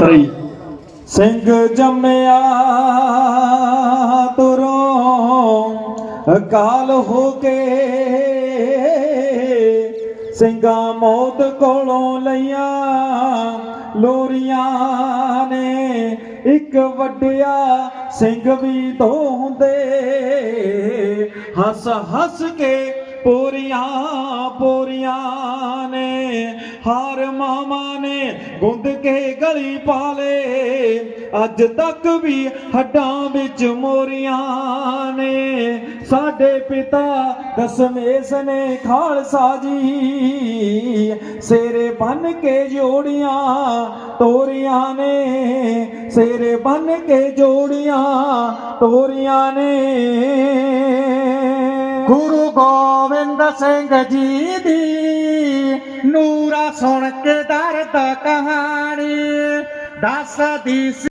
ਸਿੰਘ ਜੰਮਿਆ ਤੁਰੋਂ ਅਕਾਲ ਹੋ ਕੇ, ਸਿੰਘਾਂ ਮੌਤ ਕੋਲੋਂ ਲਈਆਂ ਲੋਰੀਆਂ ਨੇ। ਇੱਕ ਵੱਡਿਆ ਸਿੰਘ ਵੀ ਦੋ ਹੁੰਦੇ, ਹੱਸ ਹੱਸ ਕੇ ਪੋਰੀਆਂ ਪੋਰੀਆਂ ਨੇ। ਹਾਰ ਮਾਮਾ ਨੇ ਗੁੰਦ ਕੇ ਗਲੀ ਪਾ ਲੇ, ਅੱਜ ਤੱਕ ਵੀ ਹੱਡਾਂ ਵਿੱਚ ਮੋਰੀਆਂ ਨੇ। ਸਾਡੇ ਪਿਤਾ ਦਸਮੇਸ਼ ਨੇ ਖਾਲਸਾ ਜੀ, ਸਿਰੇ ਬੰਨ ਕੇ ਜੋੜੀਆਂ ਤੋਰੀਆਂ ਨੇ। ਸਿਰੇ ਬੰਨ ਕੇ ਜੋੜੀਆਂ ਤੋਰੀਆਂ ਨੇ। ਗੁਰੂ ਗੋਬਿੰਦ ਸਿੰਘ ਜੀ ਦੀ ਨੂਰਾ ਸੁਣ ਕੇ ਦਰਦ ਕਹਾਣੀ ਦੱਸਦੀ